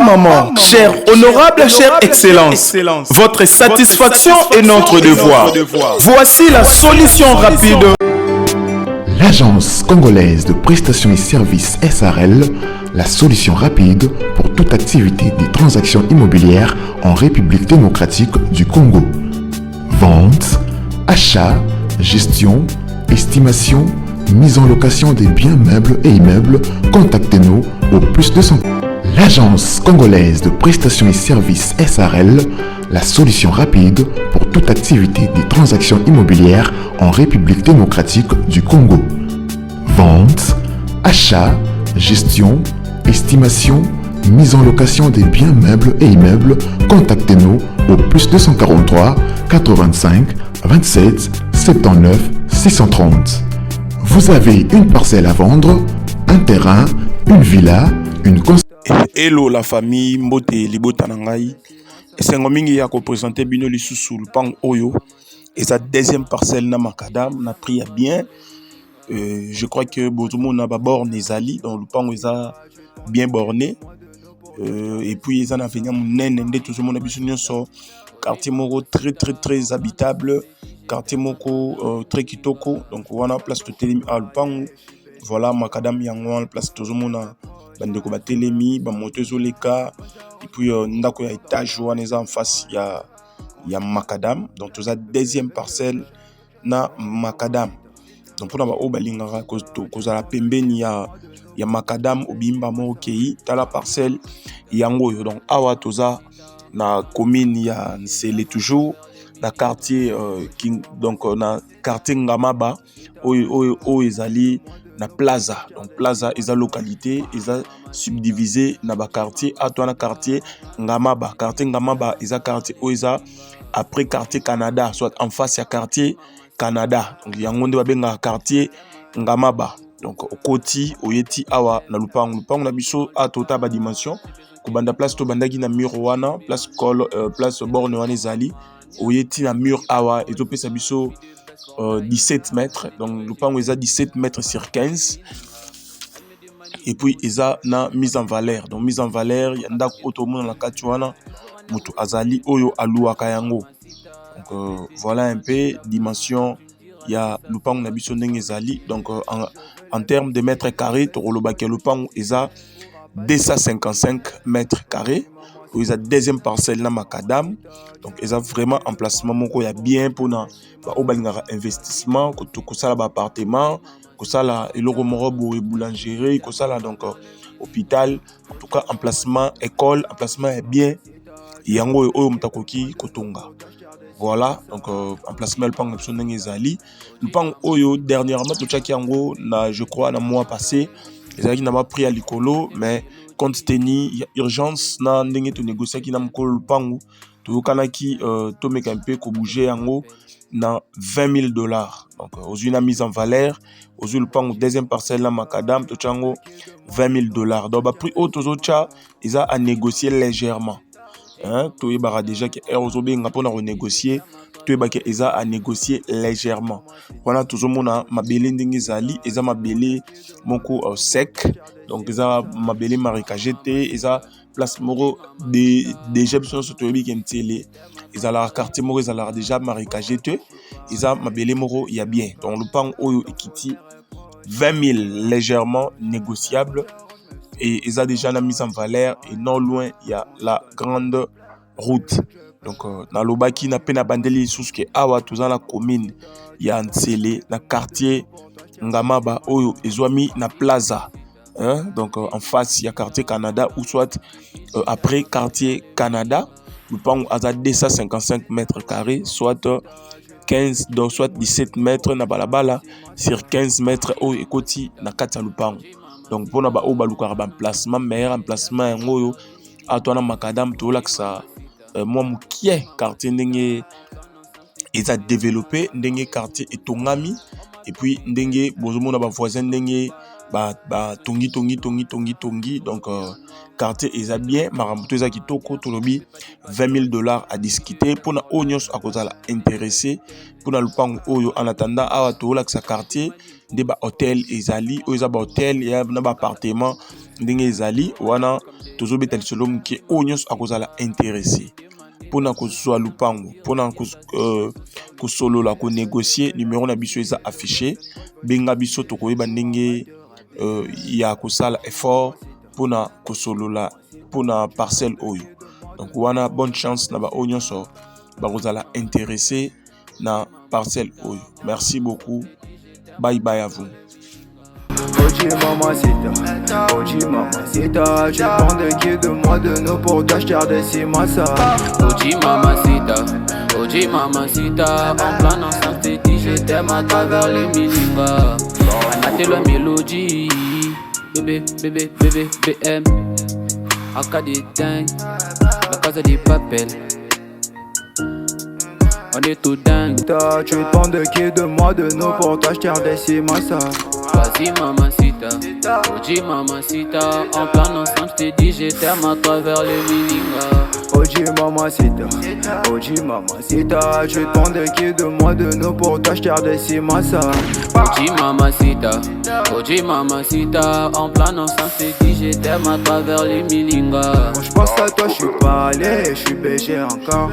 maman, chère honorable, chère excellence, votre satisfaction est notre devoir. Voici la solution rapide. L'Agence congolaise de prestations et services SARL, la solution rapide pour toute activité des transactions immobilières en République démocratique du Congo. Vente, achat, gestion, estimation, mise en location des biens meubles et immeubles, contactez-nous au +200. L'Agence congolaise de prestations et services SARL, la solution rapide pour toute activité des transactions immobilières en République démocratique du Congo. Vente, achat, gestion, estimation, mise en location des biens meubles et immeubles, contactez-nous au +243 85 27 79 630. Vous avez une parcelle à vendre, un terrain, une villa, une Hello la famille, mbote libota nangai. Esengo mingi ya ko présenter bino lisusu lupang oyo. Et sa deuxième parcelle na makadam na pris bien. Je crois que bozumo na ba borne ezali donc lupang eza bien borné. Et puis ils en a venu munene nde tout le monde a biso nyonso. Quartier moko très habitable, quartier moko très kitoko. Donc on a place de télé à lupang. Voilà makadam yango place tout le monde bandeko ba telemi ba motezo leka et puis ndako ya étage wana eza en face ya makadam. Donc toza deuxième parcelle na makadam. Donc pour na ba o balingaka kozala pembeni ya makadam obimba mo okei tala parcelle yango yo. Donc awa toza na commune ya Nsele toujours na quartier donc na quartier Ngamaba o ezali na plaza. Donc plaza eza localité eza subdivisé na ba quartier ato na quartier Ngamaba. Quartier Ngamaba eza quartier o eza après quartier Canada, soit en face ya quartier Canada. Donc yango nde babenga quartier Ngamaba. Donc okoti oyeti awa na lupango na biso ato ta ba dimension ko banda place to bandaki na mur wana place borne wana ezali oyeti na mur awa et to pesa biso 17 mètres. Donc le pan est à 17 mètres sur 15. Et puis ils a na mise en valeur. Donc mise en valeur, il y a ndak otomo na katuana mutu azali oyo alua kayango. Donc voilà un peu dimension il y a le pan na biso ndenge ezali. Donc en termes de mètres carrés, to lobake le pan est à 255 mètres carrés. Ils ont deuxième parcelle na makadam. Donc ils ont vraiment emplacement moko ya bien pour na ba obalingaka investissement ko sala ba appartement ko sala eloko moko boye boulangerie ko sala donc hôpital. En tout cas emplacement école emplacement est bien yango oyo mutakoki kotonga. Voilà donc emplacement le pang option ndenge ezali le pang oyo dernièrement to chaki yango na je crois na mois passé ezali na ba pris à likolo mais compte tenu ya urgence na ndenge to négocier ki na mokolo lupango to kanaki to meka un peu ko bouger yango na $20,000. Donc aux une mise en valeur aux lupango deuxième parcelle na makadam to chango $20,000. Donc ba prix autres autres ils a à négocier légèrement. Hein to yebara déjà que aux benga pour na renégocier to yebaka eza à négocier légèrement. Voilà toujours mona mabele ndenge zali eza mabele moko sec. Donc eza mabele marécagé te eza place moko déjà biso so to yebi kentele eza la quartier moko eza la déjà marécagé te eza mabele moko ya bien. Donc le pan oyo ekiti 20,000 légèrement négociable. Et ils ont déjà la mise en valeur et non loin il y a la grande route. Donc dans l'obaki na pena bandeli sous que awa tous dans la commune il y a Nsele na quartier Ngamaba oyo ezwami na plaza. Hein? Donc en face il y a quartier Canada ou soit après quartier Canada nous prenons à 255 mètres carrés soit 15 donc soit 17 mètres na balabala sur 15 mètres au ekoti na kati ya lupango. Donc pour na ba o baluka ba emplacement meilleur emplacement ngoyo atona makadam to laksa moi mukie quartier ndenge ils a développé ndenge quartier etongami et puis ndenge bozomo na ba voisin ndenge tongi donc quartier eza bien marambuto eza kitoko tolobi $20,000 à discuter pour na onyos akozala intéressé pour na lupango oyo en attendant awa tola que sa quartier de ba hôtel ezali oyo eza ba hôtel ya na ba appartement ndenge ezali wana tozobeta lisolom ki onyos akozala intéressé pour na kozwa lupango pour na kosolola ko négocier numéro na biso eza affiché benga biso tokoyeba ndenge ya kosala effort pour na kosolola pour na parcelle oyo donc wana bonne chance na ba onyonso bakozala intéressé na parcelle oyo. Merci beaucoup, bye bye à vous. Oji mamacita, tu demandes qui de moi de nous pour t'acheter des cimasa. Oji mamacita, en plan ensemble t'es dit je t'aime à travers les miningas. Maté la mélodie, bébé, BM, Aka des dingues, la casa des papels. On est tout dingue. Tu demandes qui de moi de nous pour t'acheter des cimasa. Vas-y mamacita, Oji mamacita, en plan ensemble t'es dit je t'aime à travers les miningas. Oji mamacita, tu demandes qui de moi de nous pour t'acheter des cimasa. Oji mamacita, en plan ensemble t'es dit je t'aime à travers les miningas. Quand je pense à toi je suis pas allé, je suis BG encore.